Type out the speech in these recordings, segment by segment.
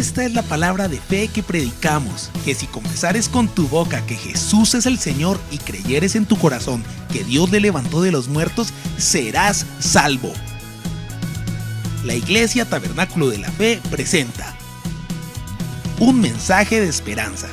Esta es la palabra de fe que predicamos, que si confesares con tu boca que Jesús es el Señor y creyeres en tu corazón que Dios le levantó de los muertos, serás salvo. La Iglesia Tabernáculo de la Fe presenta un mensaje de esperanza.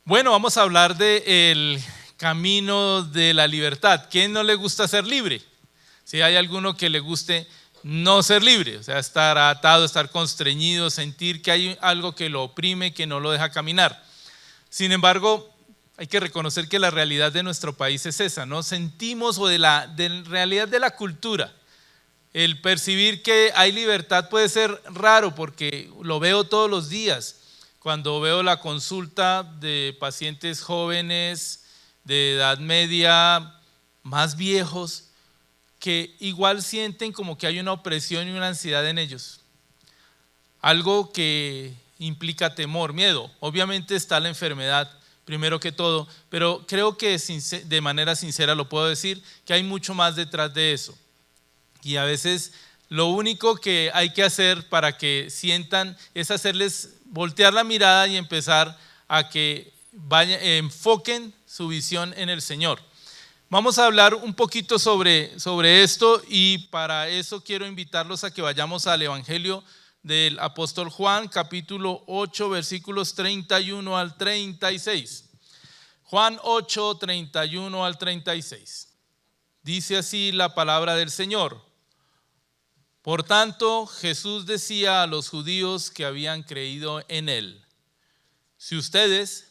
Bueno, vamos a hablar del camino de la libertad. ¿Quién no le gusta ser libre? Si hay alguno que le guste no ser libre, o sea, estar atado, estar constreñido, sentir que hay algo que lo oprime, que no lo deja caminar. Sin embargo, hay que reconocer que la realidad de nuestro país es esa, ¿no? Sentimos, o de realidad de la cultura, el percibir que hay libertad puede ser raro porque lo veo todos los días. Cuando veo la consulta de pacientes jóvenes, de edad media, más viejos, que igual sienten como que hay una opresión y una ansiedad en ellos. Algo que implica temor, miedo. Obviamente está la enfermedad, primero que todo, pero creo que de manera sincera lo puedo decir, que hay mucho más detrás de eso. Y a veces lo único que hay que hacer para que sientan es hacerles voltear la mirada y empezar a que enfoquen su visión en el Señor. Vamos a hablar un poquito sobre esto, y para eso quiero invitarlos a que vayamos al Evangelio del apóstol Juan, capítulo 8, versículos 31 al 36. Juan 8, 31 al 36. Dice así la palabra del Señor. Por tanto, Jesús decía a los judíos que habían creído en él: si ustedes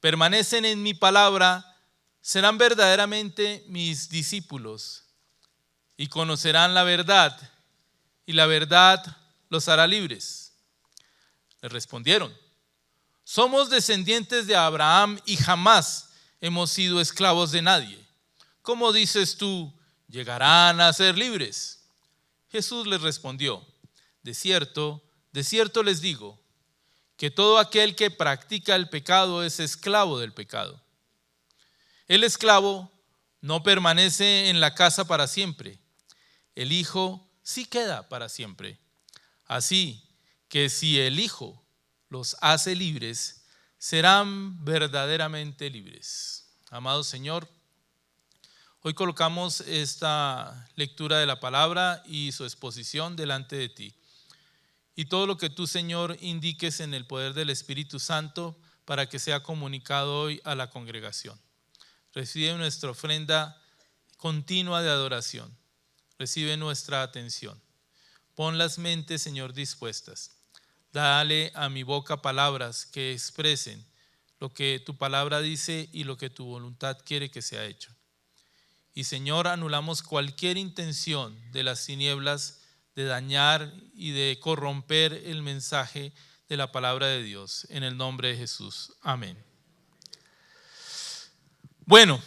permanecen en mi palabra, serán verdaderamente mis discípulos y conocerán la verdad, y la verdad los hará libres. Le respondieron: somos descendientes de Abraham y jamás hemos sido esclavos de nadie. ¿Cómo dices tú, llegarán a ser libres? Jesús les respondió: de cierto les digo, que todo aquel que practica el pecado es esclavo del pecado. El esclavo no permanece en la casa para siempre, el Hijo sí queda para siempre. Así que si el Hijo los hace libres, serán verdaderamente libres. Amado Señor, hoy colocamos esta lectura de la palabra y su exposición delante de ti. Y todo lo que tú, Señor, indiques en el poder del Espíritu Santo para que sea comunicado hoy a la congregación. Recibe nuestra ofrenda continua de adoración. Recibe nuestra atención. Pon las mentes, Señor, dispuestas. Dale a mi boca palabras que expresen lo que tu palabra dice y lo que tu voluntad quiere que sea hecho. Y Señor, anulamos cualquier intención de las tinieblas de dañar y de corromper el mensaje de la palabra de Dios. En el nombre de Jesús. Amén. Bueno,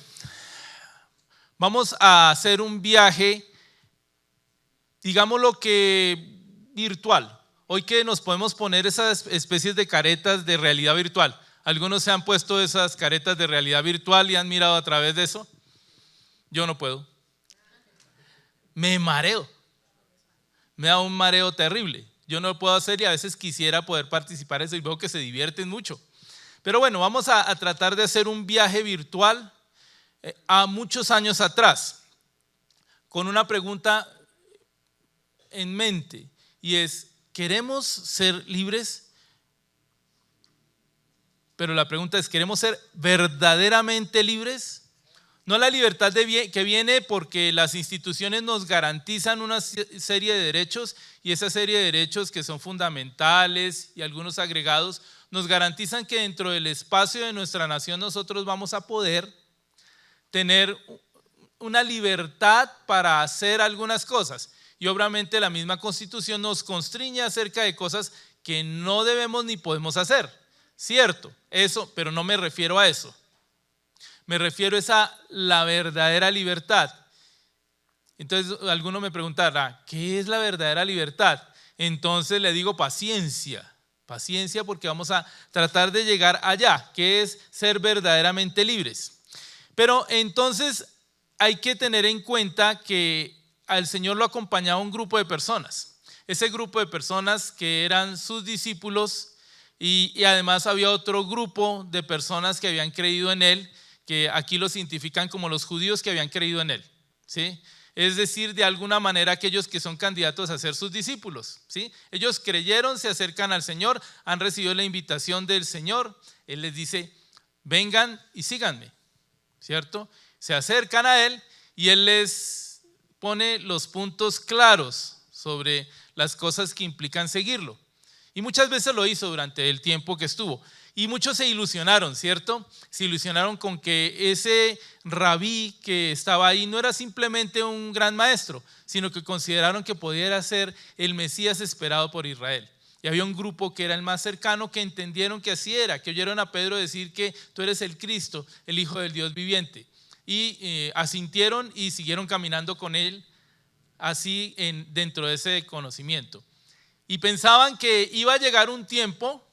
vamos a hacer un viaje, digámoslo que virtual. Hoy que nos podemos poner esas especies de caretas de realidad virtual. ¿Algunos se han puesto esas caretas de realidad virtual y han mirado a través de eso? Yo no puedo. Me mareo. Me da un mareo terrible. Yo no lo puedo hacer y a veces quisiera poder participar en eso y veo que se divierten mucho. Pero bueno, vamos a tratar de hacer un viaje virtual a muchos años atrás, con una pregunta en mente, y es: ¿queremos ser libres? Pero la pregunta es: ¿queremos ser verdaderamente libres? No la libertad que viene porque las instituciones nos garantizan una serie de derechos, y esa serie de derechos que son fundamentales y algunos agregados nos garantizan que dentro del espacio de nuestra nación nosotros vamos a poder tener una libertad para hacer algunas cosas. Y obviamente la misma Constitución nos constriñe acerca de cosas que no debemos ni podemos hacer. Cierto, eso, pero no me refiero a eso. Me refiero a la verdadera libertad. Entonces alguno me preguntará, ¿qué es la verdadera libertad? Entonces le digo paciencia. Paciencia, porque vamos a tratar de llegar allá, que es ser verdaderamente libres. Pero entonces hay que tener en cuenta que al Señor lo acompañaba un grupo de personas. Ese grupo de personas que eran sus discípulos y además había otro grupo de personas que habían creído en Él, que aquí lo identifican como los judíos que habían creído en Él, ¿sí? Es decir, de alguna manera aquellos que son candidatos a ser sus discípulos, ¿sí? Ellos creyeron, se acercan al Señor, han recibido la invitación del Señor. Él les dice, vengan y síganme, ¿cierto? Se acercan a Él y Él les pone los puntos claros sobre las cosas que implican seguirlo. Y muchas veces lo hizo durante el tiempo que estuvo. Y muchos se ilusionaron, ¿cierto? Se ilusionaron con que ese rabí que estaba ahí no era simplemente un gran maestro, sino que consideraron que podía ser el Mesías esperado por Israel. Y había un grupo que era el más cercano que entendieron que así era, que oyeron a Pedro decir que tú eres el Cristo, el Hijo del Dios viviente. Y asintieron y siguieron caminando con él así dentro de ese conocimiento. Y pensaban que iba a llegar un tiempo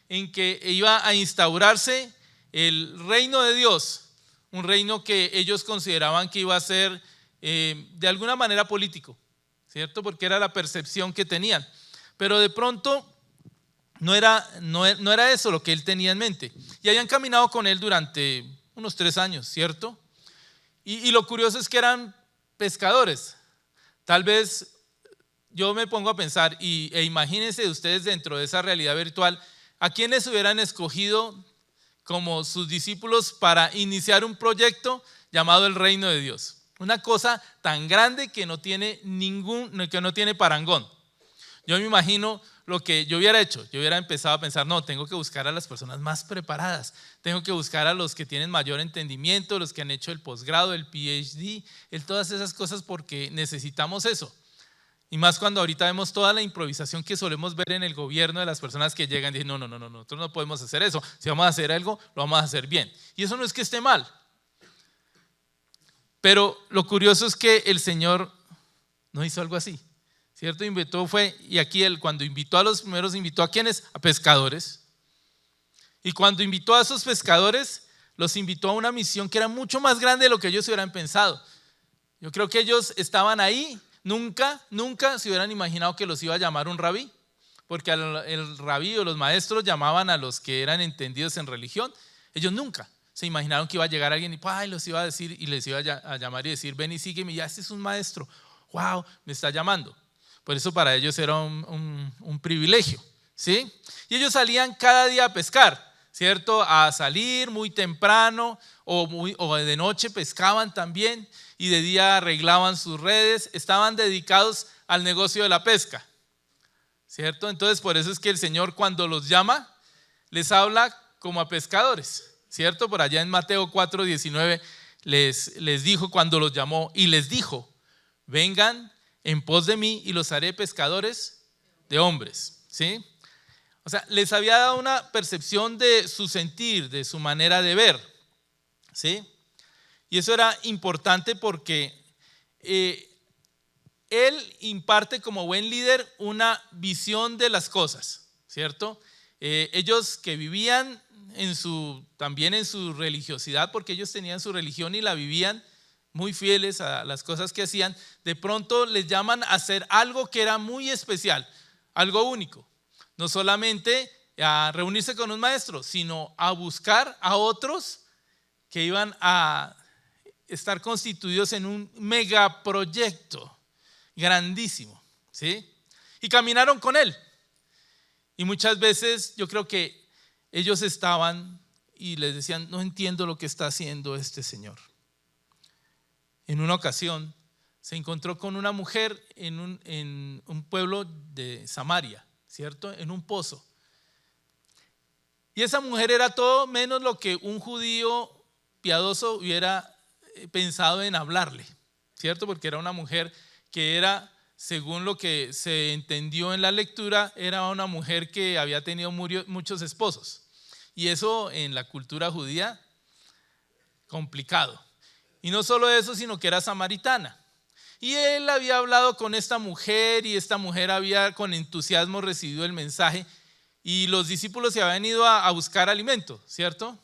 en que iba a instaurarse el reino de Dios, un reino que ellos consideraban que iba a ser de alguna manera político, ¿cierto? Porque era la percepción que tenían. Pero de pronto no era eso lo que él tenía en mente. Y habían caminado con él durante unos 3 años, ¿cierto? Y lo curioso es que eran pescadores. Tal vez yo me pongo a pensar, e imagínense ustedes dentro de esa realidad virtual, ¿a quiénes hubieran escogido como sus discípulos para iniciar un proyecto llamado el reino de Dios? Una cosa tan grande que no tiene parangón. Yo me imagino lo que yo hubiera hecho. Yo hubiera empezado a pensar, no, tengo que buscar a las personas más preparadas, tengo que buscar a los que tienen mayor entendimiento, los que han hecho el posgrado, el PhD, todas esas cosas, porque necesitamos eso. Y más cuando ahorita vemos toda la improvisación que solemos ver en el gobierno de las personas que llegan y dicen, no, nosotros no podemos hacer eso. Si vamos a hacer algo, lo vamos a hacer bien. Y eso no es que esté mal. Pero lo curioso es que el Señor no hizo algo así, ¿cierto? Y aquí él cuando invitó a los primeros, invitó a ¿quiénes? A pescadores. Y cuando invitó a esos pescadores, los invitó a una misión que era mucho más grande de lo que ellos hubieran pensado. Yo creo que ellos estaban ahí. Nunca se hubieran imaginado que los iba a llamar un rabí, porque el rabí o los maestros llamaban a los que eran entendidos en religión. Ellos nunca se imaginaron que iba a llegar alguien y los iba a decir y les iba a llamar y decir, ven y sígueme, ya este es un maestro, wow, me está llamando. Por eso para ellos era un privilegio, ¿sí? Y ellos salían cada día a pescar, ¿cierto? A salir muy temprano o de noche pescaban también. Y de día arreglaban sus redes, estaban dedicados al negocio de la pesca, ¿cierto? Entonces por eso es que el Señor cuando los llama, les habla como a pescadores, ¿cierto? Por allá en Mateo 4:19 les dijo cuando los llamó y les dijo, vengan en pos de mí y los haré pescadores de hombres, ¿sí? O sea, les había dado una percepción de su sentir, de su manera de ver, ¿sí? Y eso era importante porque él imparte como buen líder una visión de las cosas, ¿cierto? Ellos que vivían también en su religiosidad, porque ellos tenían su religión y la vivían muy fieles a las cosas que hacían, de pronto les llaman a hacer algo que era muy especial, algo único. No solamente a reunirse con un maestro, sino a buscar a otros que iban a estar constituidos en un megaproyecto grandísimo, ¿sí? Y caminaron con él. Y muchas veces yo creo que ellos estaban y les decían, no entiendo lo que está haciendo este señor. En una ocasión se encontró con una mujer en un pueblo de Samaria, ¿cierto? En un pozo. Y esa mujer era todo menos lo que un judío piadoso hubiera pensado en hablarle, ¿cierto? Porque era una mujer que era, según lo que se entendió en la lectura, era una mujer que había tenido muchos esposos. Y eso en la cultura judía complicado. Y no solo eso, sino que era samaritana. Y él había hablado con esta mujer y esta mujer había con entusiasmo recibido el mensaje y los discípulos se habían ido a buscar alimento, ¿cierto?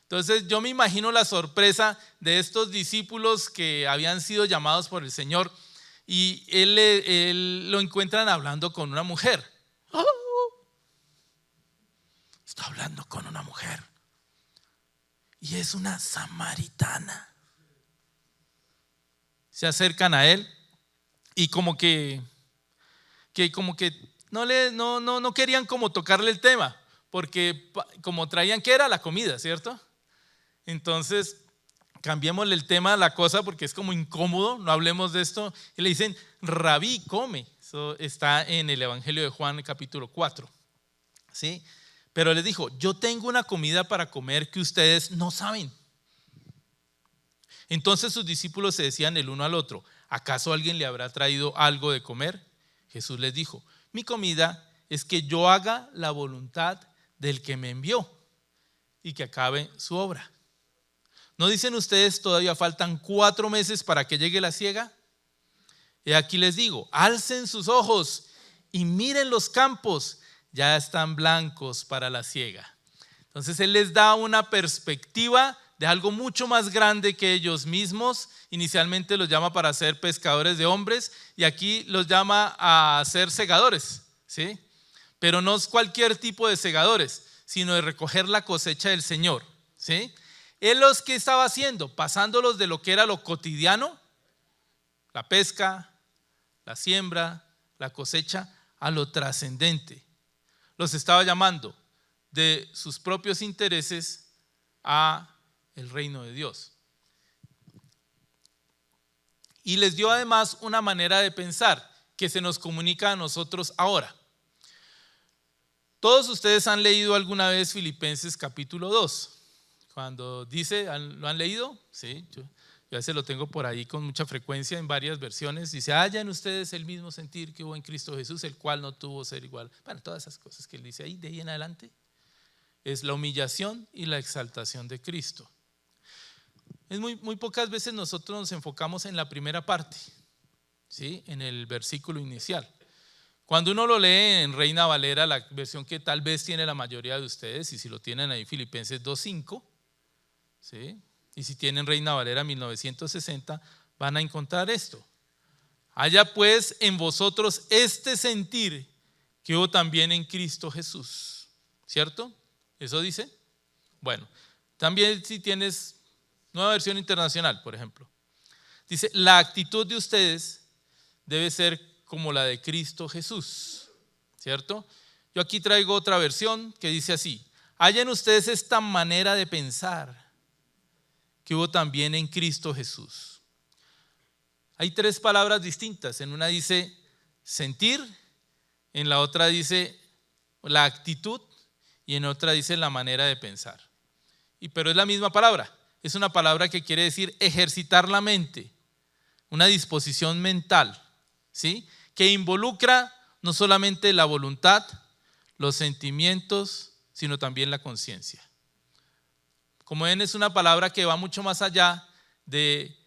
Entonces yo me imagino la sorpresa de estos discípulos que habían sido llamados por el Señor y él lo encuentran hablando con una mujer. ¡Oh! Está hablando con una mujer y es una samaritana. Se acercan a él y como que no querían como tocarle el tema, porque como traían que era la comida, ¿cierto? Entonces cambiémosle el tema a la cosa porque es como incómodo, no hablemos de esto. Y le dicen, Rabí, come. Eso está en el Evangelio de Juan capítulo 4, ¿sí? Pero les dijo, yo tengo una comida para comer que ustedes no saben. Entonces sus discípulos se decían el uno al otro, ¿acaso alguien le habrá traído algo de comer? Jesús les dijo, mi comida es que yo haga la voluntad del que me envió y que acabe su obra. ¿No dicen ustedes todavía faltan 4 meses para que llegue la siega? Y aquí les digo, alcen sus ojos y miren los campos, ya están blancos para la siega. Entonces él les da una perspectiva de algo mucho más grande que ellos mismos. Inicialmente los llama para ser pescadores de hombres y aquí los llama a ser segadores, ¿sí? Pero no es cualquier tipo de segadores, sino de recoger la cosecha del Señor, ¿sí? Él los que estaba haciendo, pasándolos de lo que era lo cotidiano, la pesca, la siembra, la cosecha, a lo trascendente. Los estaba llamando de sus propios intereses a el reino de Dios. Y les dio además una manera de pensar que se nos comunica a nosotros ahora. Todos ustedes han leído alguna vez Filipenses capítulo 2. Cuando dice, ¿lo han leído? Sí, yo a veces lo tengo por ahí con mucha frecuencia en varias versiones. Dice, hayan ustedes el mismo sentir que hubo en Cristo Jesús, el cual no tuvo ser igual. Bueno, todas esas cosas que él dice ahí, de ahí en adelante, es la humillación y la exaltación de Cristo. Es muy pocas veces nosotros nos enfocamos en la primera parte, ¿sí? En el versículo inicial. Cuando uno lo lee en Reina Valera, la versión que tal vez tiene la mayoría de ustedes, y si lo tienen ahí Filipenses 2:5, ¿sí? Y si tienen Reina Valera 1960, van a encontrar esto. Haya pues en vosotros este sentir que hubo también en Cristo Jesús, ¿cierto? ¿Eso dice? Bueno, también si tienes Nueva Versión Internacional, por ejemplo, dice, la actitud de ustedes debe ser como la de Cristo Jesús, ¿cierto? Yo aquí traigo otra versión que dice así, hayan ustedes esta manera de pensar que hubo también en Cristo Jesús. Hay 3 palabras distintas, en una dice sentir, en la otra dice la actitud y en otra dice la manera de pensar. Pero es la misma palabra. Es una palabra que quiere decir ejercitar la mente, una disposición mental, ¿sí? Que involucra no solamente la voluntad, los sentimientos, sino también la conciencia. Como ven, es una palabra que va mucho más allá de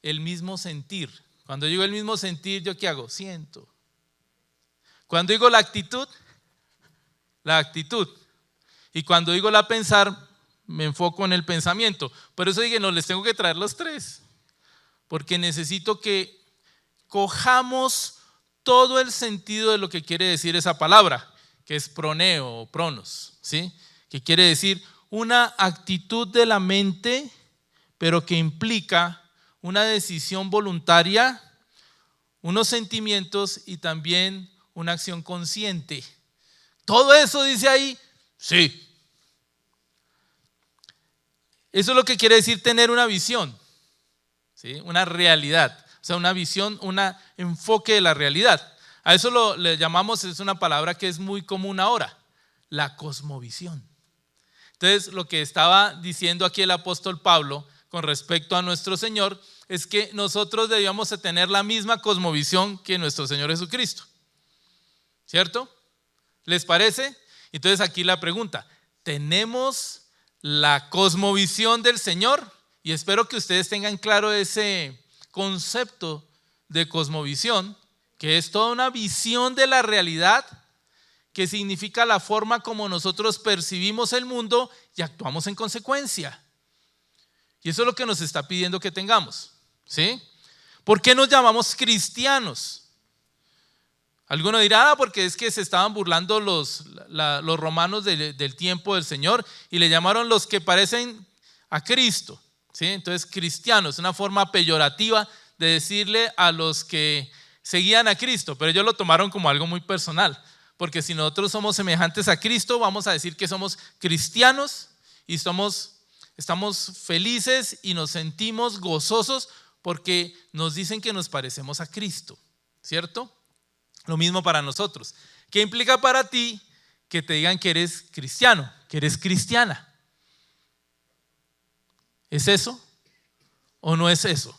el mismo sentir. Cuando digo el mismo sentir, ¿yo qué hago? Siento. Cuando digo la actitud. Y cuando digo la pensar, me enfoco en el pensamiento. Por eso dije, no, les tengo que traer los 3, porque necesito que cojamos todo el sentido de lo que quiere decir esa palabra, que es proneo o pronos, ¿sí? Que quiere decir una actitud de la mente, pero que implica una decisión voluntaria, unos sentimientos y también una acción consciente. Todo eso dice ahí, sí. Eso es lo que quiere decir tener una visión, ¿sí? Una realidad, o sea, una visión, un enfoque de la realidad. A eso le llamamos, es una palabra que es muy común ahora, la cosmovisión. Entonces, lo que estaba diciendo aquí el apóstol Pablo con respecto a nuestro Señor es que nosotros debíamos de tener la misma cosmovisión que nuestro Señor Jesucristo, ¿cierto? ¿Les parece? Entonces aquí la pregunta, ¿tenemos la cosmovisión del Señor? Y espero que ustedes tengan claro ese concepto de cosmovisión, que es toda una visión de la realidad, que significa la forma como nosotros percibimos el mundo y actuamos en consecuencia. Y eso es lo que nos está pidiendo que tengamos, ¿sí? ¿Por qué nos llamamos cristianos? Alguno dirá, porque es que se estaban burlando los romanos del tiempo del Señor y le llamaron los que parecen a Cristo, ¿sí? Entonces, cristianos, una forma peyorativa de decirle a los que seguían a Cristo, pero ellos lo tomaron como algo muy personal, porque si nosotros somos semejantes a Cristo, vamos a decir que somos cristianos y estamos felices y nos sentimos gozosos porque nos dicen que nos parecemos a Cristo, ¿cierto? Lo mismo para nosotros. ¿Qué implica para ti que te digan que eres cristiano, que eres cristiana? ¿Es eso o no es eso?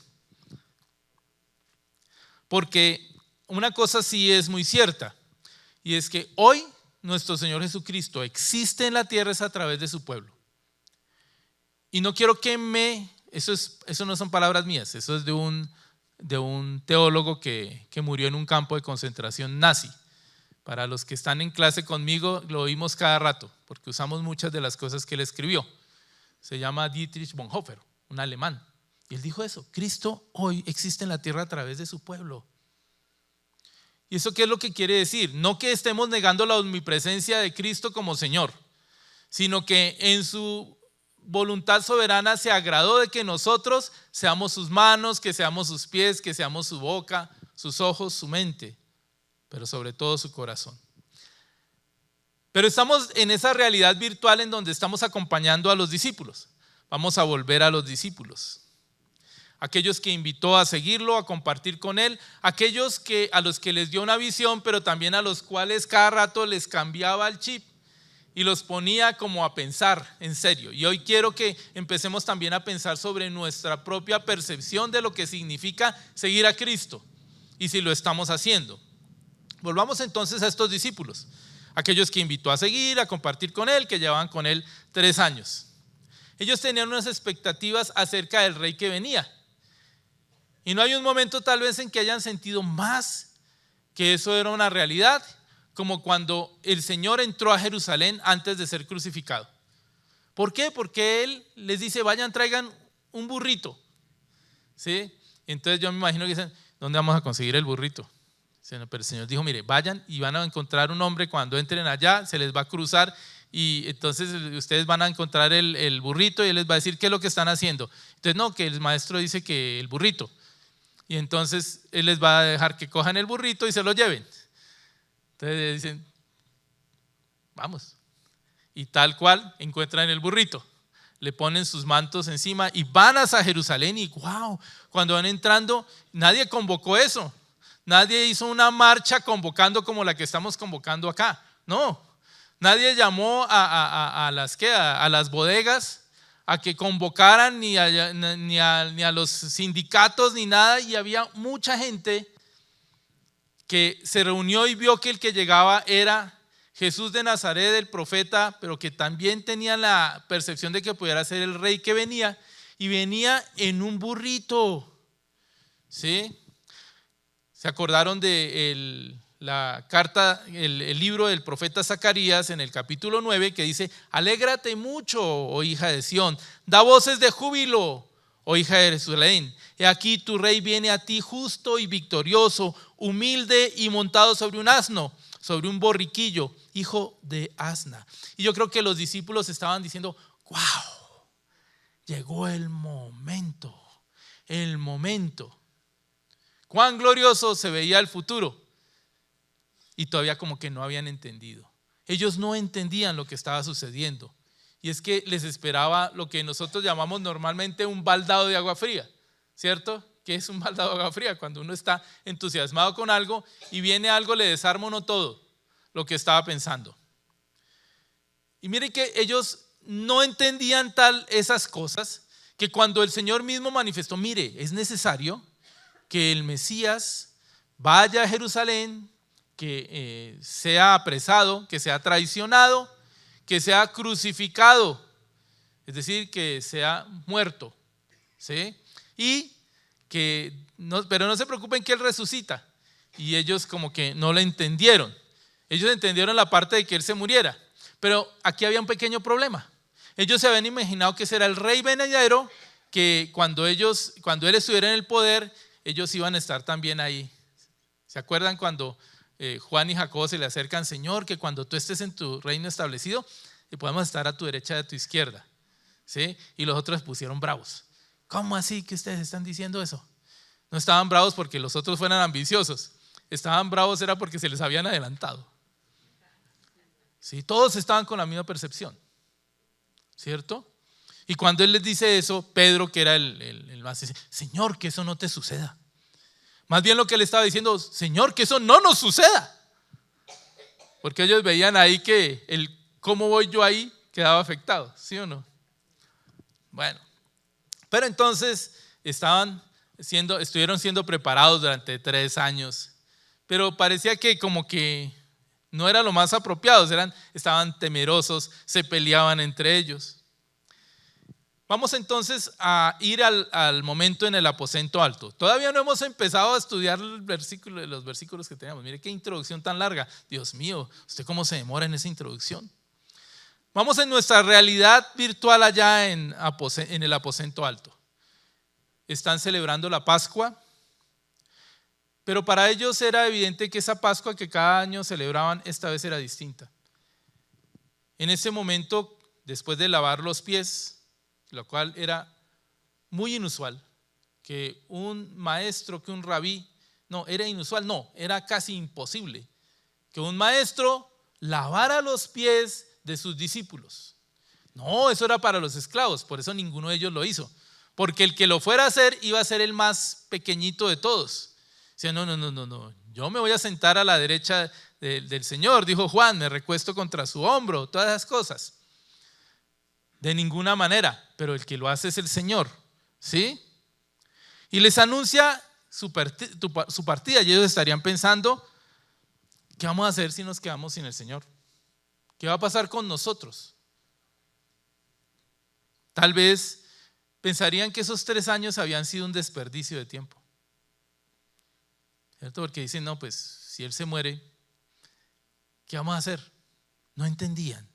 Porque una cosa sí es muy cierta, y es que hoy nuestro Señor Jesucristo existe en la tierra es a través de su pueblo. Y no quiero que eso no son palabras mías, eso es de un teólogo que murió en un campo de concentración nazi. Para los que están en clase conmigo, lo oímos cada rato, porque usamos muchas de las cosas que él escribió. Se llama Dietrich Bonhoeffer, un alemán. Y él dijo eso: Cristo hoy existe en la tierra a través de su pueblo. ¿Y eso qué es lo que quiere decir? No que estemos negando la omnipresencia de Cristo como Señor, sino que en su voluntad soberana se agradó de que nosotros seamos sus manos, que seamos sus pies, que seamos su boca, sus ojos, su mente, pero sobre todo su corazón. Pero estamos en esa realidad virtual en donde estamos acompañando a los discípulos. Vamos a volver a los discípulos, aquellos que invitó a seguirlo, a compartir con él, aquellos a los que les dio una visión, pero también a los cuales cada rato les cambiaba el chip y los ponía como a pensar en serio. Y hoy quiero que empecemos también a pensar sobre nuestra propia percepción de lo que significa seguir a Cristo y si lo estamos haciendo. Volvamos entonces a estos discípulos, aquellos que invitó a seguir, a compartir con él, que llevaban con él 3 años. Ellos tenían unas expectativas acerca del rey que venía. Y no hay un momento tal vez en que hayan sentido más que eso era una realidad, como cuando el Señor entró a Jerusalén antes de ser crucificado. ¿Por qué? Porque Él les dice: vayan, traigan un burrito, ¿sí? Entonces yo me imagino que dicen: ¿dónde vamos a conseguir el burrito? Pero el Señor dijo: mire, vayan y van a encontrar un hombre, cuando entren allá se les va a cruzar y entonces ustedes van a encontrar el burrito y Él les va a decir qué es lo que están haciendo. Entonces no, que el maestro dice que el burrito, y entonces Él les va a dejar que cojan el burrito y se lo lleven. Entonces dicen: vamos. Y tal cual encuentran el burrito, le ponen sus mantos encima y van hasta Jerusalén. Y wow, cuando van entrando, nadie convocó eso. Nadie hizo una marcha convocando como la que estamos convocando acá. No, nadie llamó a las bodegas a que convocaran ni a los sindicatos ni nada. Y había mucha gente que se reunió y vio que el que llegaba era Jesús de Nazaret, el profeta, pero que también tenía la percepción de que pudiera ser el rey que venía, y venía en un burrito, ¿sí? ¿Se acordaron de la carta, el libro del profeta Zacarías en el capítulo 9, que dice: alégrate mucho, oh hija de Sión, da voces de júbilo, oh hija de Jerusalén? He aquí tu rey viene a ti justo y victorioso, humilde y montado sobre un asno, sobre un borriquillo, hijo de asna. Y yo creo que los discípulos estaban diciendo: wow, llegó el momento. Cuán glorioso se veía el futuro. Y todavía como que no habían entendido. Ellos no entendían lo que estaba sucediendo. Y es que les esperaba lo que nosotros llamamos normalmente un baldado de agua fría, ¿cierto? ¿Qué es un baldado de agua fría? Cuando uno está entusiasmado con algo y viene algo, le desarma uno todo lo que estaba pensando. Y miren que ellos no entendían esas cosas, que cuando el Señor mismo manifestó: mire, es necesario que el Mesías vaya a Jerusalén, que sea apresado, que sea traicionado, que sea crucificado, es decir, que sea muerto, ¿sí? Pero no se preocupen que Él resucita. Y ellos como que no lo entendieron. Ellos entendieron la parte de que Él se muriera. Pero aquí había un pequeño problema. Ellos se habían imaginado que ese era el rey venidero, que cuando Él estuviera en el poder, ellos iban a estar también ahí. ¿Se acuerdan cuando Juan y Jacobo se le acercan? Señor, que cuando tú estés en tu reino establecido, podemos estar a tu derecha y a tu izquierda, ¿sí? Y los otros se pusieron bravos. ¿Cómo así que ustedes están diciendo eso? No estaban bravos porque los otros fueran ambiciosos. Estaban bravos era porque se les habían adelantado. ¿Sí? Todos estaban con la misma percepción, ¿cierto? Y cuando Él les dice eso, Pedro, que era el más, dice: Señor, que eso no te suceda. Más bien lo que le estaba diciendo: Señor, que eso no nos suceda. Porque ellos veían ahí que el cómo voy yo ahí quedaba afectado, ¿sí o no? Bueno, pero entonces estuvieron siendo preparados durante 3 años, pero parecía que como que no era lo más apropiado, estaban temerosos, se peleaban entre ellos. Vamos entonces a ir al momento en el aposento alto. Todavía no hemos empezado a estudiar los versículos que tenemos. Mire qué introducción tan larga. Dios mío, ¿usted cómo se demora en esa introducción? Vamos en nuestra realidad virtual allá en el aposento alto. Están celebrando la Pascua, pero para ellos era evidente que esa Pascua que cada año celebraban, esta vez era distinta. En ese momento, después de lavar los pies, lo cual era muy inusual, que un maestro, que un rabí, era casi imposible, que un maestro lavara los pies de sus discípulos. No, eso era para los esclavos, por eso ninguno de ellos lo hizo, porque el que lo fuera a hacer iba a ser el más pequeñito de todos. O sea, no, yo me voy a sentar a la derecha del Señor, dijo Juan, me recuesto contra su hombro, todas esas cosas. De ninguna manera, pero el que lo hace es el Señor, ¿sí? Y les anuncia su partida, y ellos estarían pensando: ¿qué vamos a hacer si nos quedamos sin el Señor? ¿Qué va a pasar con nosotros? Tal vez pensarían que esos 3 años habían sido un desperdicio de tiempo, ¿cierto? Porque dicen: no, pues si Él se muere, ¿qué vamos a hacer? No entendía,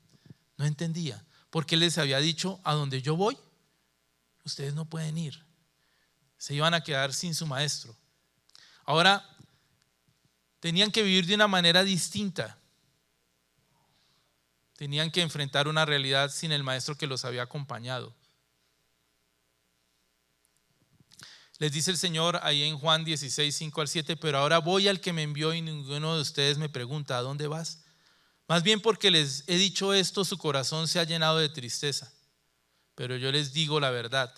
porque Él les había dicho: a donde yo voy, ustedes no pueden ir. Se iban a quedar sin su maestro. Ahora, tenían que vivir de una manera distinta. Tenían que enfrentar una realidad sin el maestro que los había acompañado. Les dice el Señor ahí en Juan 16, 5 al 7: pero ahora voy al que me envió y ninguno de ustedes me pregunta: ¿a dónde vas? Más bien porque les he dicho esto, su corazón se ha llenado de tristeza. Pero yo les digo la verdad,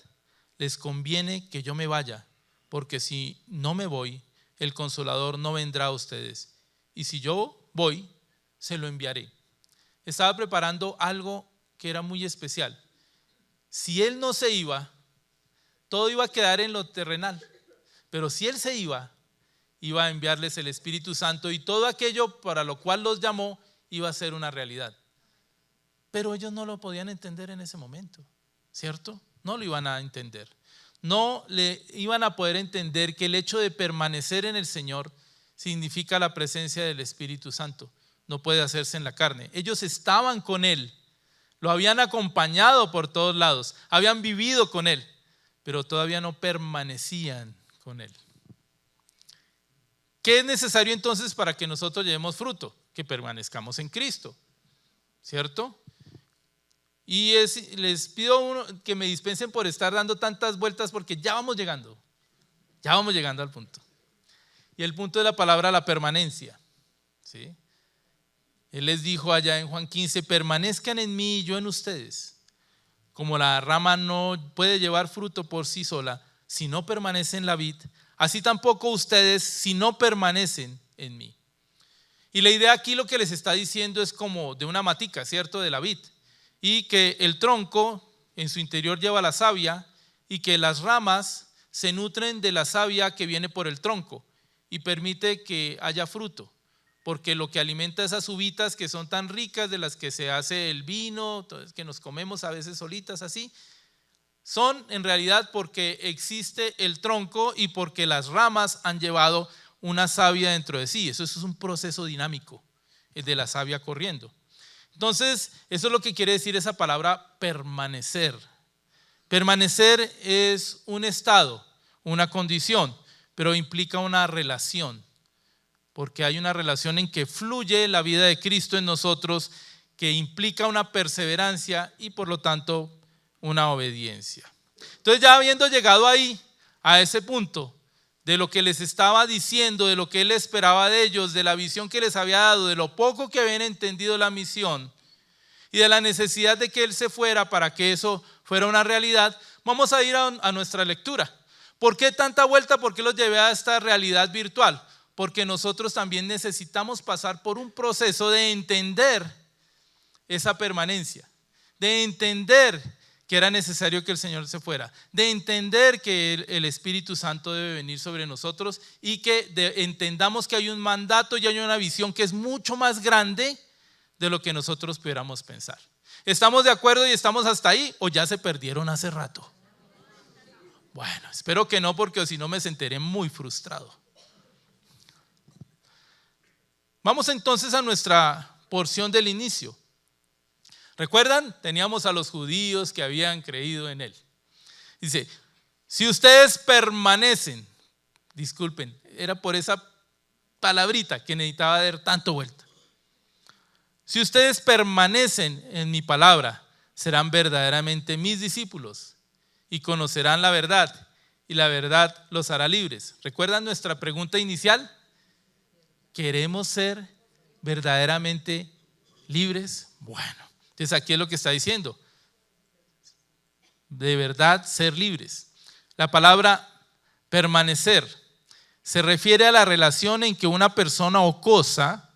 les conviene que yo me vaya, porque si no me voy, el Consolador no vendrá a ustedes. Y si yo voy, se lo enviaré. Estaba preparando algo que era muy especial. Si Él no se iba, todo iba a quedar en lo terrenal. Pero si Él se iba a enviarles el Espíritu Santo, y todo aquello para lo cual los llamó iba a ser una realidad. Pero ellos no lo podían entender en ese momento, ¿cierto? No lo iban a entender. No le iban a poder entender que el hecho de permanecer en el Señor significa la presencia del Espíritu Santo. No puede hacerse en la carne. Ellos estaban con Él, lo habían acompañado por todos lados, habían vivido con Él, pero todavía no permanecían con Él. ¿Qué es necesario entonces para que nosotros llevemos fruto? Que permanezcamos en Cristo, ¿cierto? Y les pido que me dispensen por estar dando tantas vueltas, porque ya vamos llegando al punto. Y el punto de la palabra, la permanencia, ¿sí? Él les dijo allá en Juan 15: permanezcan en mí y yo en ustedes. Como la rama no puede llevar fruto por sí sola si no permanece en la vid, así tampoco ustedes si no permanecen en mí. Y la idea aquí, lo que les está diciendo es como de una matica, ¿cierto? De la vid. Y que el tronco en su interior lleva la savia, y que las ramas se nutren de la savia que viene por el tronco y permite que haya fruto. Porque lo que alimenta esas uvitas que son tan ricas, de las que se hace el vino, que nos comemos a veces solitas así, son en realidad porque existe el tronco y porque las ramas han llevado una savia dentro de sí. Eso es un proceso dinámico, el de la savia corriendo. Entonces, eso es lo que quiere decir esa palabra permanecer. Permanecer es un estado, una condición, pero implica una relación, porque hay una relación en que fluye la vida de Cristo en nosotros, que implica una perseverancia y por lo tanto una obediencia. Entonces, ya habiendo llegado ahí, a ese punto de lo que les estaba diciendo, de lo que Él esperaba de ellos, de la visión que les había dado, de lo poco que habían entendido la misión y de la necesidad de que Él se fuera para que eso fuera una realidad, vamos a ir a nuestra lectura. ¿Por qué tanta vuelta? ¿Por qué los llevé a esta realidad virtual? Porque nosotros también necesitamos pasar por un proceso de entender esa permanencia, de entender que era necesario que el Señor se fuera, de entender que el Espíritu Santo debe venir sobre nosotros y que entendamos que hay un mandato y hay una visión que es mucho más grande de lo que nosotros pudiéramos pensar. ¿Estamos de acuerdo y estamos hasta ahí o ya se perdieron hace rato? Bueno, espero que no, porque si no me sentiré muy frustrado. Vamos entonces a nuestra porción del inicio. ¿Recuerdan? Teníamos a los judíos que habían creído en Él. Dice, si ustedes permanecen, disculpen, era por esa palabrita que necesitaba dar tanto vuelta. Si ustedes permanecen en mi palabra, serán verdaderamente mis discípulos y conocerán la verdad, y la verdad los hará libres. ¿Recuerdan nuestra pregunta inicial? ¿Queremos ser verdaderamente libres? Bueno, entonces aquí es lo que está diciendo. De verdad ser libres. La palabra permanecer se refiere a la relación en que una persona o cosa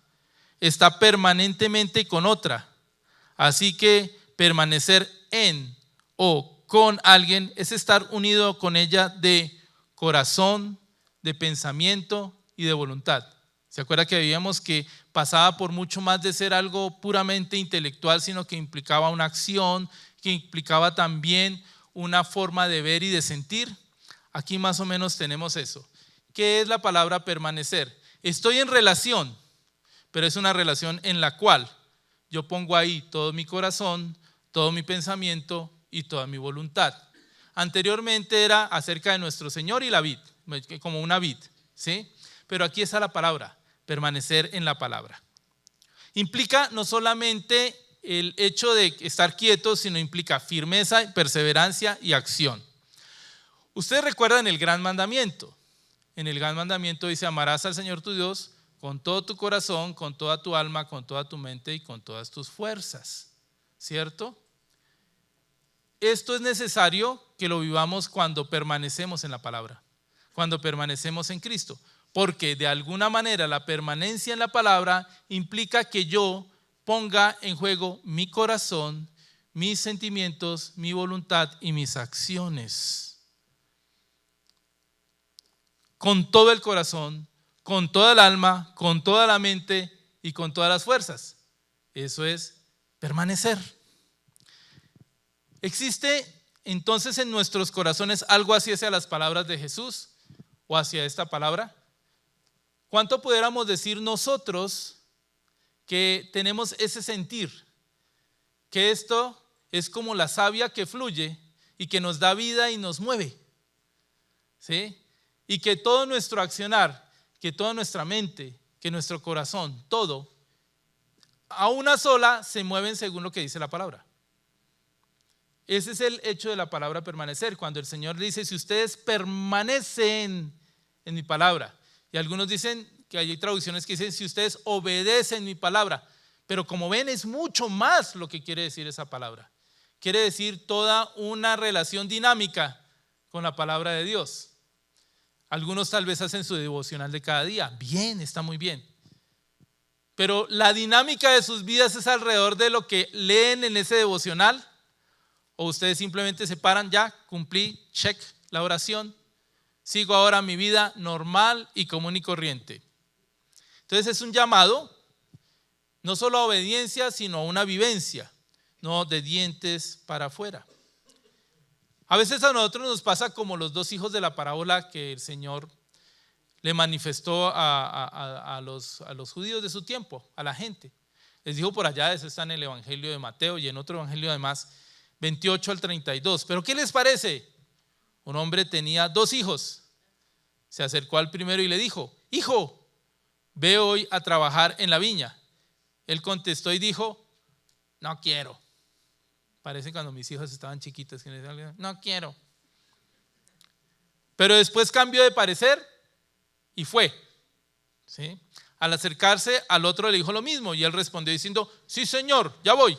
está permanentemente con otra. Así que permanecer en o con alguien es estar unido con ella de corazón, de pensamiento y de voluntad. ¿Se acuerda que veíamos que pasaba por mucho más de ser algo puramente intelectual, sino que implicaba una acción, que implicaba también una forma de ver y de sentir? Aquí más o menos tenemos eso. ¿Qué es la palabra permanecer? Estoy en relación, pero es una relación en la cual yo pongo ahí todo mi corazón, todo mi pensamiento y toda mi voluntad. Anteriormente era acerca de nuestro Señor y la vid, como una vid, ¿sí? Pero aquí está la palabra, permanecer en la palabra. Implica no solamente el hecho de estar quietos, sino implica firmeza, perseverancia y acción. Ustedes recuerdan el gran mandamiento. En el gran mandamiento dice, amarás al Señor tu Dios con todo tu corazón, con toda tu alma, con toda tu mente y con todas tus fuerzas, ¿cierto? Esto es necesario que lo vivamos cuando permanecemos en la palabra, cuando permanecemos en Cristo, porque de alguna manera la permanencia en la palabra implica que yo ponga en juego mi corazón, mis sentimientos, mi voluntad y mis acciones. Con todo el corazón, con toda el alma, con toda la mente y con todas las fuerzas. Eso es permanecer. ¿Existe entonces en nuestros corazones algo así hacia las palabras de Jesús o hacia esta palabra? ¿Cuánto pudiéramos decir nosotros que tenemos ese sentir? Que esto es como la savia que fluye y que nos da vida y nos mueve, ¿sí? Y que todo nuestro accionar, que toda nuestra mente, que nuestro corazón, todo, a una sola se mueven según lo que dice la palabra. Ese es el hecho de la palabra permanecer. Cuando el Señor dice, si ustedes permanecen en mi palabra. Y algunos dicen que hay traducciones que dicen, si ustedes obedecen mi palabra. Pero como ven, es mucho más lo que quiere decir esa palabra. Quiere decir toda una relación dinámica con la palabra de Dios. Algunos tal vez hacen su devocional de cada día. Bien, está muy bien. Pero la dinámica de sus vidas es alrededor de lo que leen en ese devocional. O ustedes simplemente se paran, ya cumplí, check la oración, sigo ahora mi vida normal y común y corriente. Entonces es un llamado, no solo a obediencia, sino a una vivencia, no de dientes para afuera. A veces a nosotros nos pasa como los dos hijos de la parábola que el Señor le manifestó a los judíos de su tiempo, a la gente. Les dijo por allá, eso está en el Evangelio de Mateo y en otro Evangelio además, 28 al 32. ¿Pero qué les parece? Un hombre tenía 2 hijos. Se acercó al primero y le dijo: hijo, ve hoy a trabajar en la viña. Él contestó y dijo: no quiero. Parece cuando mis hijos estaban chiquitos que me decían: no quiero. Pero después cambió de parecer y fue. ¿Sí? Al acercarse al otro le dijo lo mismo y él respondió diciendo: sí, señor, ya voy.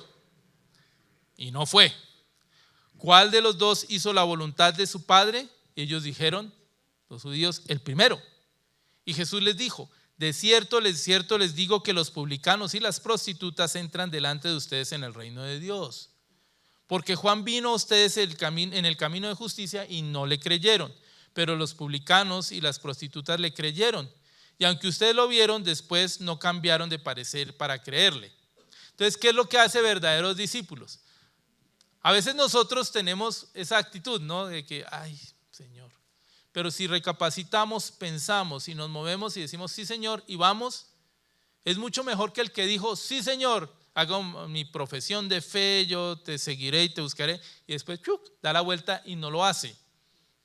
Y no fue. ¿Cuál de los dos hizo la voluntad de su padre? Ellos dijeron, los judíos, el primero. Y Jesús les dijo: de cierto les digo que los publicanos y las prostitutas entran delante de ustedes en el reino de Dios. Porque Juan vino a ustedes en el camino de justicia y no le creyeron, pero los publicanos y las prostitutas le creyeron. Y aunque ustedes lo vieron, después no cambiaron de parecer para creerle. Entonces, ¿qué es lo que hace verdaderos discípulos? A veces nosotros tenemos esa actitud, ¿no? De que, ay, Señor. Pero si recapacitamos, pensamos y nos movemos y decimos sí, Señor, y vamos, es mucho mejor que el que dijo sí, Señor, hago mi profesión de fe, yo te seguiré y te buscaré, y después da la vuelta y no lo hace.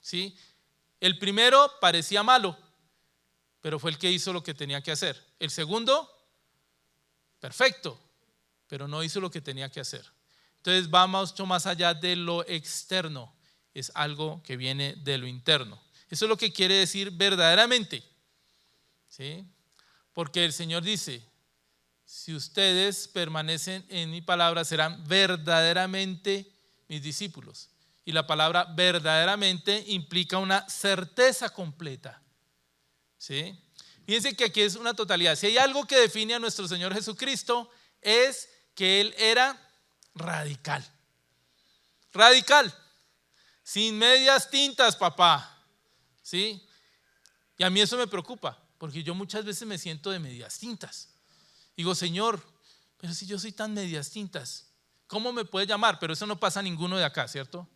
¿Sí? El primero parecía malo, pero fue el que hizo lo que tenía que hacer. El segundo, perfecto, pero no hizo lo que tenía que hacer. Entonces va mucho más allá de lo externo, es algo que viene de lo interno. Eso es lo que quiere decir verdaderamente. ¿Sí? Porque el Señor dice: si ustedes permanecen en mi palabra, serán verdaderamente mis discípulos. Y la palabra verdaderamente implica una certeza completa. ¿Sí? Fíjense que aquí es una totalidad. Si hay algo que define a nuestro Señor Jesucristo, es que Él era radical. Radical. Sin medias tintas, papá. ¿Sí? Y a mí eso me preocupa, porque yo muchas veces me siento de medias tintas. Digo: Señor, pero si yo soy tan medias tintas, ¿cómo me puede llamar? Pero eso no pasa a ninguno de acá, ¿cierto?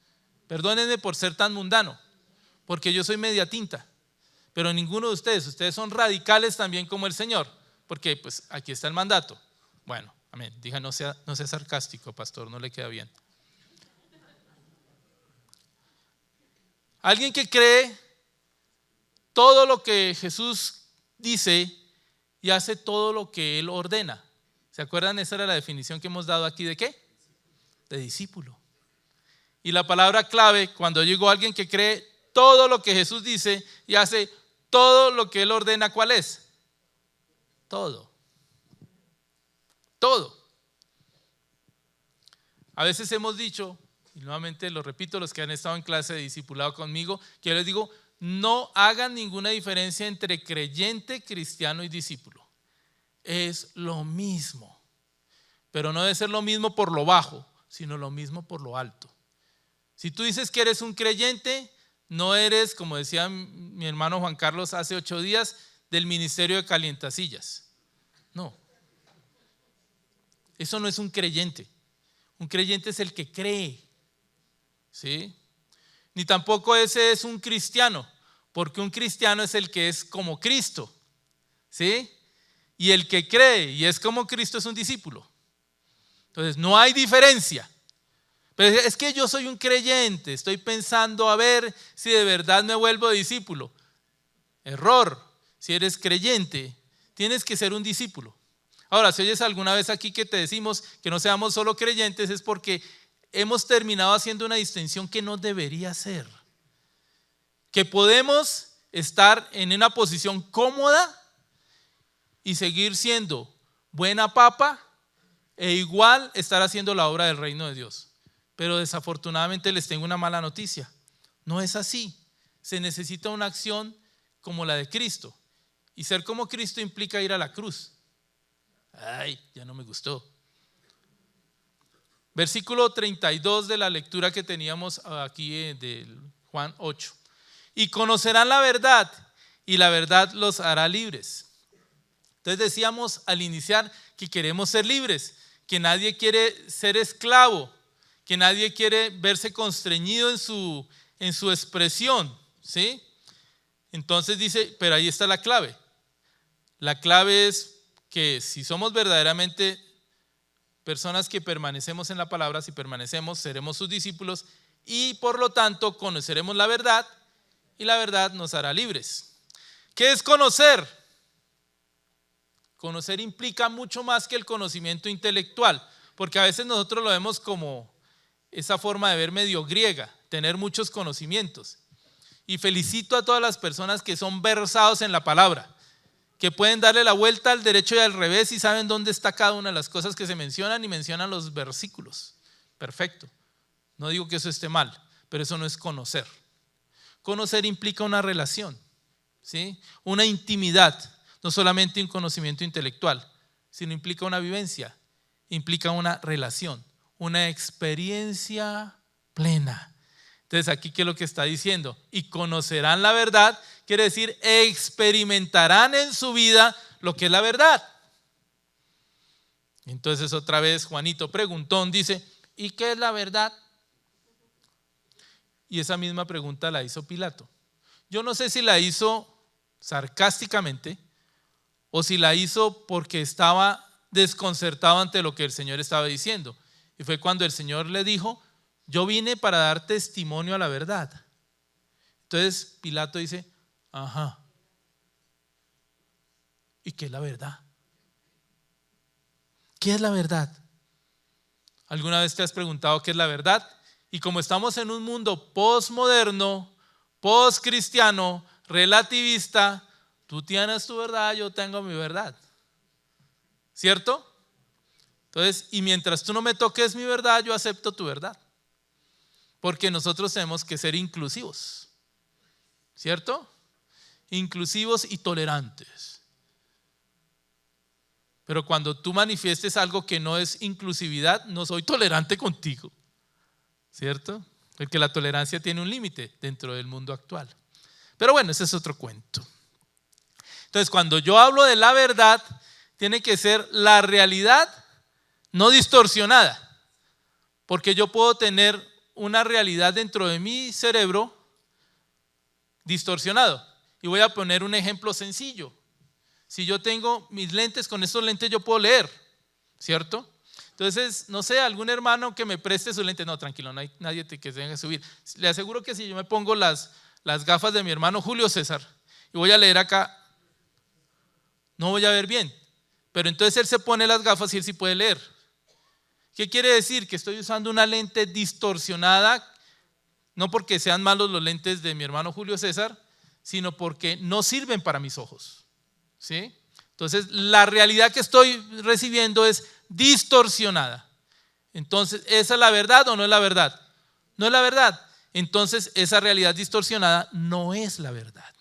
Perdónenme por ser tan mundano, porque yo soy media tinta. Pero ninguno de ustedes son radicales también como el Señor, porque pues aquí está el mandato. Bueno, amén. Diga, no sea sarcástico, pastor, no le queda bien. Alguien que cree todo lo que Jesús dice y hace todo lo que Él ordena. ¿Se acuerdan? Esa era la definición que hemos dado aquí de ¿qué? De discípulo. Y la palabra clave, cuando llegó alguien que cree todo lo que Jesús dice y hace todo lo que Él ordena, ¿cuál es? Todo. Todo. A veces hemos dicho, y nuevamente lo repito, los que han estado en clase de discipulado conmigo, que yo les digo: no hagan ninguna diferencia entre creyente, cristiano y discípulo. Es lo mismo, pero no debe ser lo mismo por lo bajo, sino lo mismo por lo alto. Si tú dices que eres un creyente, no eres, como decía mi hermano Juan Carlos hace 8 días, del ministerio de calientasillas. No, eso no es un creyente. Un creyente es el que cree. ¿Sí? Ni tampoco ese es un cristiano, porque un cristiano es el que es como Cristo. ¿Sí? Y el que cree y es como Cristo es un discípulo. Entonces no hay diferencia. Pero es que yo soy un creyente, estoy pensando a ver si de verdad me vuelvo discípulo. Error. Si eres creyente, tienes que ser un discípulo. Ahora, si oyes alguna vez aquí que te decimos que no seamos solo creyentes, es porque hemos terminado haciendo una distinción que no debería ser. Que podemos estar en una posición cómoda y seguir siendo buena papa e igual estar haciendo la obra del reino de Dios. Pero desafortunadamente les tengo una mala noticia. No es así. Se necesita una acción como la de Cristo. Y ser como Cristo implica ir a la cruz. Ay, ya no me gustó. Versículo 32 de la lectura que teníamos aquí de Juan 8. Y conocerán la verdad, y la verdad los hará libres. Entonces decíamos al iniciar que queremos ser libres, que nadie quiere ser esclavo, que nadie quiere verse constreñido en su expresión, ¿sí? Entonces dice, pero ahí está la clave. La clave es que si somos verdaderamente personas que permanecemos en la palabra, si permanecemos, seremos sus discípulos y por lo tanto conoceremos la verdad y la verdad nos hará libres. ¿Qué es conocer? Conocer implica mucho más que el conocimiento intelectual, porque a veces nosotros lo vemos como esa forma de ver medio griega, tener muchos conocimientos. Y felicito a todas las personas que son versados en la palabra, que pueden darle la vuelta al derecho y al revés y saben dónde está cada una de las cosas que se mencionan y mencionan los versículos. Perfecto. No digo que eso esté mal, pero eso no es conocer. Conocer implica una relación, ¿sí? Una intimidad, no solamente un conocimiento intelectual, sino implica una vivencia, implica una relación, una experiencia plena. Entonces aquí, ¿qué es lo que está diciendo? Y conocerán la verdad, quiere decir experimentarán en su vida lo que es la verdad. Entonces otra vez Juanito preguntón dice, ¿y qué es la verdad? Y esa misma pregunta la hizo Pilato. Yo no sé si la hizo sarcásticamente o si la hizo porque estaba desconcertado ante lo que el Señor estaba diciendo. Y fue cuando el Señor le dijo, yo vine para dar testimonio a la verdad. Entonces Pilato dice, ajá, ¿y qué es la verdad? ¿Qué es la verdad? ¿Alguna vez te has preguntado qué es la verdad? Y como estamos en un mundo postmoderno, postcristiano, relativista, tú tienes tu verdad, yo tengo mi verdad. ¿Cierto? Entonces, y mientras tú no me toques mi verdad, yo acepto tu verdad. Porque nosotros tenemos que ser inclusivos. ¿Cierto? Inclusivos y tolerantes. Pero cuando tú manifiestes algo que no es inclusividad, no soy tolerante contigo. ¿Cierto? Porque la tolerancia tiene un límite dentro del mundo actual. Pero bueno, ese es otro cuento. Entonces, cuando yo hablo de la verdad, tiene que ser la realidad no distorsionada. Porque yo puedo tener una realidad dentro de mi cerebro distorsionado. Y voy a poner un ejemplo sencillo. Si yo tengo mis lentes, con estos lentes yo puedo leer, ¿cierto? Entonces, no sé, algún hermano que me preste sus lentes. No, tranquilo, no hay nadie que se venga a subir. Le aseguro que si yo me pongo las gafas de mi hermano Julio César y voy a leer acá, no voy a ver bien. Pero entonces él se pone las gafas y él sí puede leer. ¿Qué quiere decir? Que estoy usando una lente distorsionada, no porque sean malos los lentes de mi hermano Julio César, sino porque no sirven para mis ojos. ¿Sí? Entonces, la realidad que estoy recibiendo es distorsionada. Entonces, ¿esa es la verdad o no es la verdad? No es la verdad. Entonces, esa realidad distorsionada no es la verdad.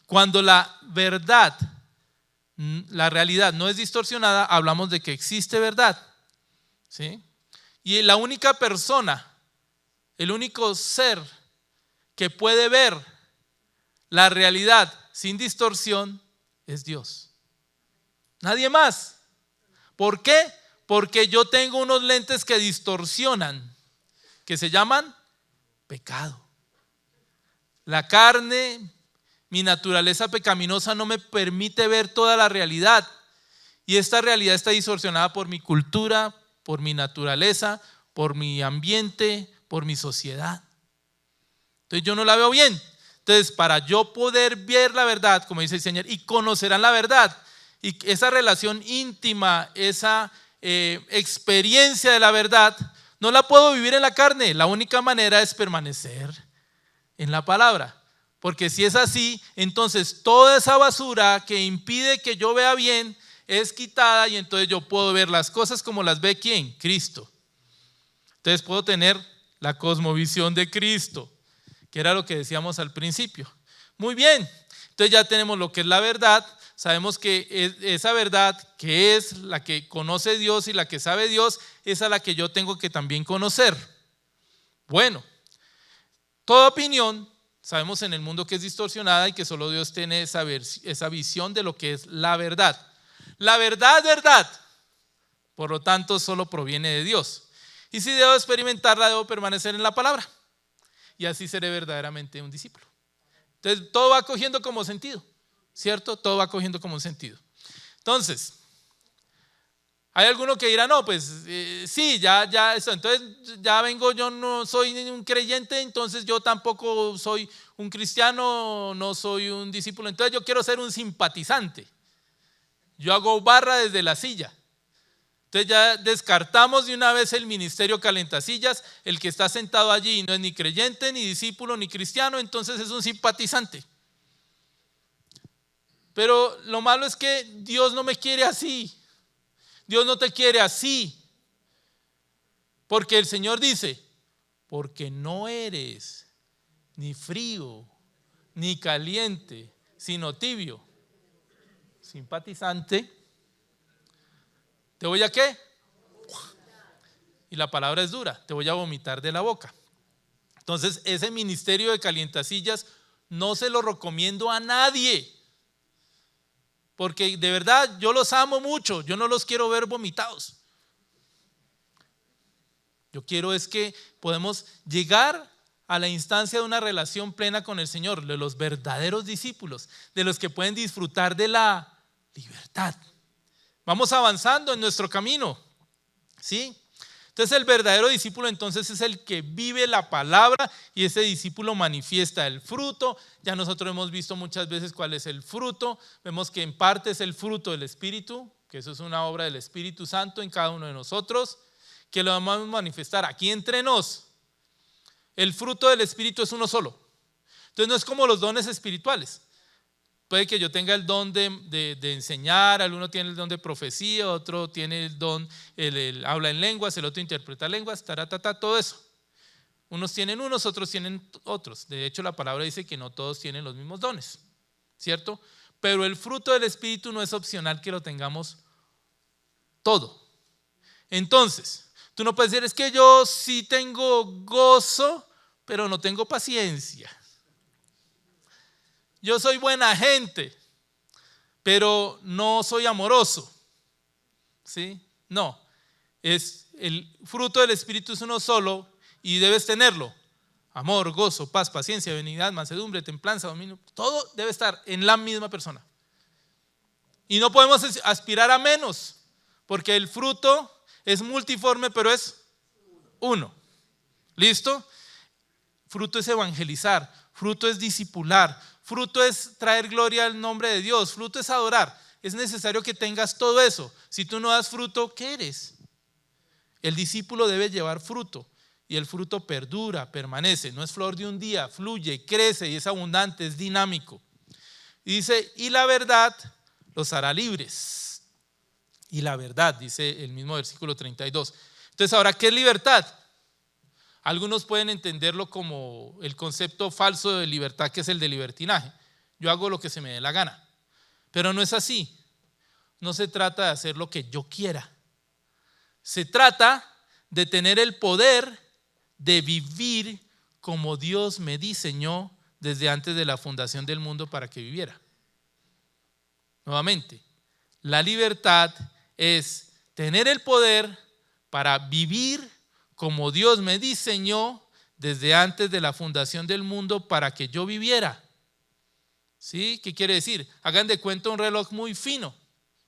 Cuando la verdad, la realidad no es distorsionada, hablamos de que existe verdad. ¿Sí? Y la única persona, el único ser que puede ver la realidad sin distorsión es Dios. Nadie más. ¿Por qué? Porque yo tengo unos lentes que distorsionan, que se llaman pecado. La carne, mi naturaleza pecaminosa no me permite ver toda la realidad. Y esta realidad está distorsionada por mi cultura, por mi naturaleza, por mi ambiente, por mi sociedad. Entonces yo no la veo bien. Entonces, para yo poder ver la verdad, como dice el Señor, y conocerán la verdad, y esa relación íntima, esa experiencia de la verdad, no la puedo vivir en la carne. La única manera es permanecer en la palabra. Porque si es así, entonces toda esa basura que impide que yo vea bien es quitada y entonces yo puedo ver las cosas como las ve ¿quién? Cristo. Entonces puedo tener la cosmovisión de Cristo, que era lo que decíamos al principio. Muy bien, entonces ya tenemos lo que es la verdad. Sabemos que esa verdad, que es la que conoce Dios y la que sabe Dios, es a la que yo tengo que también conocer. Bueno, toda opinión, sabemos en el mundo que es distorsionada y que solo Dios tiene esa visión de lo que es la verdad. La verdad, verdad, por lo tanto, solo proviene de Dios. Y si debo experimentarla, debo permanecer en la palabra. Y así seré verdaderamente un discípulo. Entonces, todo va cogiendo como sentido, ¿cierto? Todo va cogiendo como un sentido. Entonces, hay alguno que dirá, no, pues sí, ya eso. Entonces, ya vengo, yo no soy un creyente, entonces yo tampoco soy un cristiano, no soy un discípulo. Entonces, yo quiero ser un simpatizante. Yo hago barra desde la silla. Entonces ya descartamos de una vez el ministerio calentasillas. El que está sentado allí no es ni creyente, ni discípulo, ni cristiano, entonces es un simpatizante. Pero lo malo es que Dios no me quiere así. Dios no te quiere así. Porque el Señor dice, porque no eres ni frío, ni caliente, sino tibio, simpatizante. ¿Te voy a qué? Y la palabra es dura, te voy a vomitar de la boca. Entonces, ese ministerio de calientasillas no se lo recomiendo a nadie. Porque de verdad yo los amo mucho, yo no los quiero ver vomitados. Yo quiero es que podemos llegar a la instancia de una relación plena con el Señor, de los verdaderos discípulos, de los que pueden disfrutar de la libertad. Vamos avanzando en nuestro camino, ¿sí? Entonces el verdadero discípulo entonces es el que vive la palabra y ese discípulo manifiesta el fruto. Ya nosotros hemos visto muchas veces cuál es el fruto. Vemos que en parte es el fruto del Espíritu, que eso es una obra del Espíritu Santo en cada uno de nosotros, que lo vamos a manifestar aquí entre nos. El fruto del Espíritu es uno solo. Entonces no es como los dones espirituales. Puede que yo tenga el don de enseñar, alguno tiene el don de profecía, otro tiene el don, el habla en lenguas, el otro interpreta lenguas, todo eso. Unos tienen unos, otros tienen otros. De hecho, la palabra dice que no todos tienen los mismos dones, ¿cierto? Pero el fruto del Espíritu no es opcional que lo tengamos todo. Entonces, tú no puedes decir, es que yo sí tengo gozo, pero no tengo paciencia. Yo soy buena gente, pero no soy amoroso. ¿Sí? No, es el fruto del Espíritu es uno solo y debes tenerlo. Amor, gozo, paz, paciencia, benignidad, mansedumbre, templanza, dominio. Todo debe estar en la misma persona. Y no podemos aspirar a menos, porque el fruto es multiforme, pero es uno. ¿Listo? Fruto es evangelizar, fruto es discipular, fruto es traer gloria al nombre de Dios, fruto es adorar. Es necesario que tengas todo eso. Si tú no das fruto, ¿qué eres? El discípulo debe llevar fruto y el fruto perdura, permanece. No es flor de un día, fluye, crece y es abundante, es dinámico. Y dice, y la verdad los hará libres. Y la verdad, dice el mismo versículo 32. Entonces, ahora, ¿qué es libertad? Algunos pueden entenderlo como el concepto falso de libertad, que es el de libertinaje. Yo hago lo que se me dé la gana. Pero no es así. No se trata de hacer lo que yo quiera. Se trata de tener el poder de vivir como Dios me diseñó desde antes de la fundación del mundo para que viviera. Nuevamente, la libertad es tener el poder para vivir como Dios me diseñó desde antes de la fundación del mundo para que yo viviera. ¿Sí? ¿Qué quiere decir? Hagan de cuenta un reloj muy fino.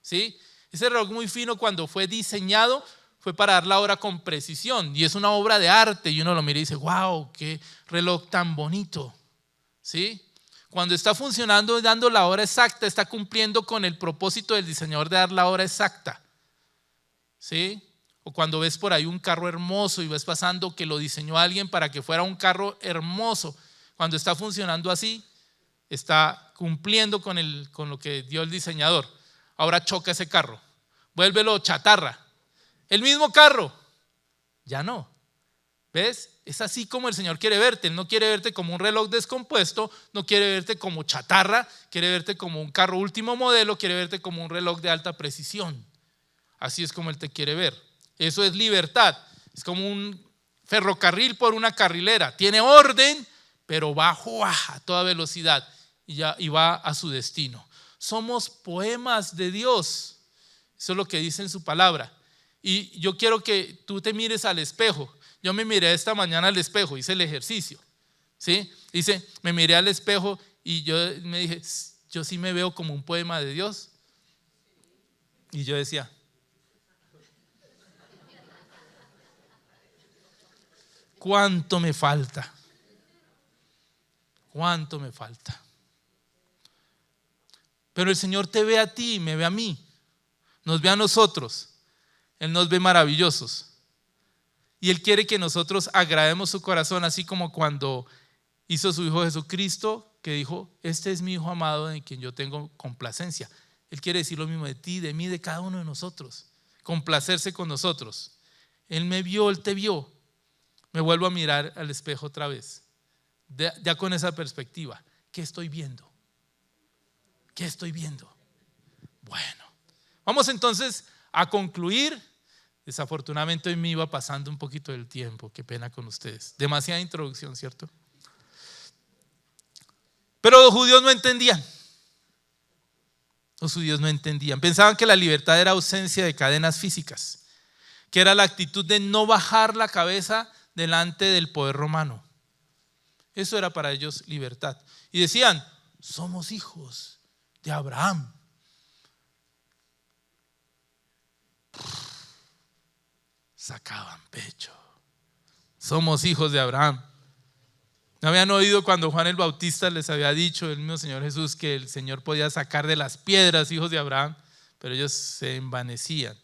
¿Sí? Ese reloj muy fino, cuando fue diseñado, fue para dar la hora con precisión, y es una obra de arte, y uno lo mira y dice, wow, qué reloj tan bonito. ¿Sí? Cuando está funcionando y dando la hora exacta, está cumpliendo con el propósito del diseñador de dar la hora exacta. ¿Sí? O cuando ves por ahí un carro hermoso y ves pasando que lo diseñó alguien para que fuera un carro hermoso, cuando está funcionando así, está cumpliendo con lo que dio el diseñador. Ahora choca ese carro, vuélvelo chatarra. El mismo carro, ya no. ¿Ves? Es así como el Señor quiere verte. Él no quiere verte como un reloj descompuesto, no quiere verte como chatarra, quiere verte como un carro último modelo, quiere verte como un reloj de alta precisión. Así es como Él te quiere ver. Eso es libertad. Es como un ferrocarril por una carrilera. Tiene orden, pero va a toda velocidad y va a su destino. Somos poemas de Dios. Eso es lo que dice en su palabra. Y yo quiero que tú te mires al espejo. Yo me miré esta mañana al espejo, hice el ejercicio, ¿sí? Me miré al espejo y yo me dije, yo sí me veo como un poema de Dios. Y yo decía, ¿cuánto me falta? ¿Cuánto me falta? Pero el Señor te ve a ti y me ve a mí. Nos ve a nosotros. Él nos ve maravillosos. Y Él quiere que nosotros agrademos su corazón, así como cuando hizo su Hijo Jesucristo, que dijo, este es mi Hijo amado en quien yo tengo complacencia. Él quiere decir lo mismo de ti, de mí, de cada uno de nosotros. Complacerse con nosotros. Él me vio, Él te vio. Me vuelvo a mirar al espejo otra vez. Ya con esa perspectiva. ¿Qué estoy viendo? ¿Qué estoy viendo? Bueno, vamos entonces a concluir. Desafortunadamente hoy me iba pasando un poquito del tiempo. Qué pena con ustedes. Demasiada introducción, ¿cierto? Pero los judíos no entendían. Los judíos no entendían. Pensaban que la libertad era ausencia de cadenas físicas, que era la actitud de no bajar la cabeza delante del poder romano. Eso era para ellos libertad. Y decían, somos hijos de Abraham. Sacaban pecho. Somos hijos de Abraham. ¿No habían oído cuando Juan el Bautista les había dicho, el mismo Señor Jesús, que el Señor podía sacar de las piedras hijos de Abraham? Pero ellos se envanecían.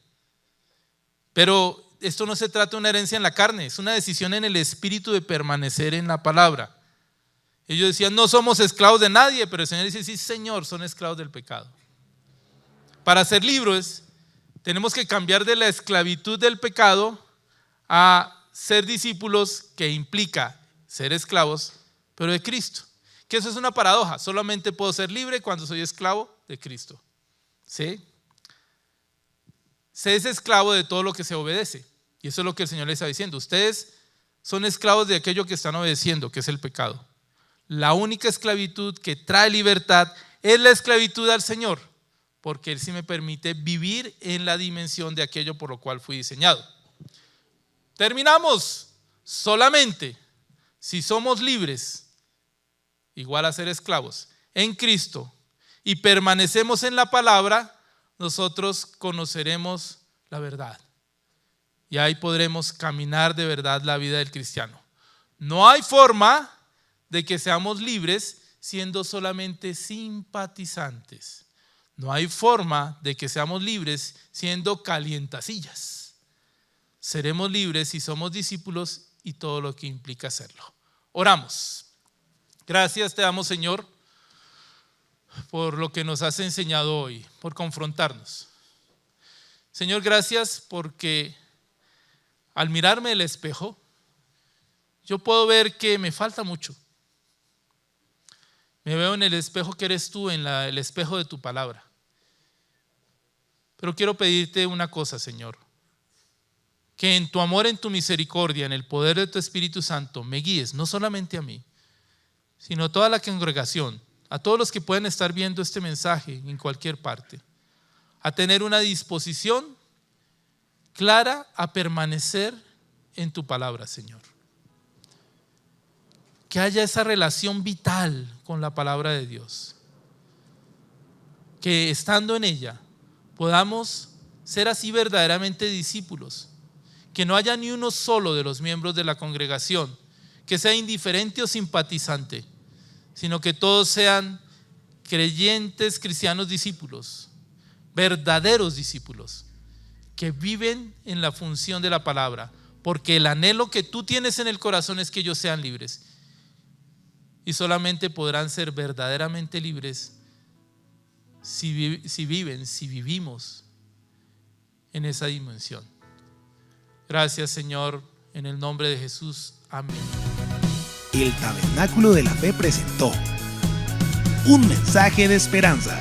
Pero esto no se trata de una herencia en la carne, es una decisión en el espíritu de permanecer en la palabra. Ellos decían, no somos esclavos de nadie, pero el Señor dice, sí Señor, son esclavos del pecado. Para ser libres, tenemos que cambiar de la esclavitud del pecado a ser discípulos, que implica ser esclavos, pero de Cristo. Que eso es una paradoja, solamente puedo ser libre cuando soy esclavo de Cristo. ¿Sí? Se es esclavo de todo lo que se obedece. Y eso es lo que el Señor les está diciendo. Ustedes son esclavos de aquello que están obedeciendo, que es el pecado. La única esclavitud que trae libertad es la esclavitud al Señor, porque Él sí me permite vivir en la dimensión de aquello por lo cual fui diseñado. Terminamos. Solamente si somos libres, igual a ser esclavos, en Cristo, y permanecemos en la palabra, nosotros conoceremos la verdad. Y ahí podremos caminar de verdad la vida del cristiano. No hay forma de que seamos libres siendo solamente simpatizantes. No hay forma de que seamos libres siendo calientacillas. Seremos libres si somos discípulos y todo lo que implica serlo. Oramos. Gracias te damos, Señor, por lo que nos has enseñado hoy, por confrontarnos. Señor, gracias porque al mirarme el espejo, yo puedo ver que me falta mucho. Me veo en el espejo que eres tú, en el espejo de tu palabra. Pero quiero pedirte una cosa, Señor. Que en tu amor, en tu misericordia, en el poder de tu Espíritu Santo, me guíes, no solamente a mí, sino a toda la congregación, a todos los que pueden estar viendo este mensaje en cualquier parte, a tener una disposición clara a permanecer en tu palabra, Señor. Que haya esa relación vital con la palabra de Dios. Que estando en ella podamos ser así verdaderamente discípulos. Que no haya ni uno solo de los miembros de la congregación que sea indiferente o simpatizante, sino que todos sean creyentes, cristianos discípulos, verdaderos discípulos, que viven en la función de la palabra, porque el anhelo que tú tienes en el corazón es que ellos sean libres. Y solamente podrán ser verdaderamente libres si vivimos en esa dimensión. Gracias, Señor, en el nombre de Jesús. Amén. El Tabernáculo de la Fe presentó un mensaje de esperanza.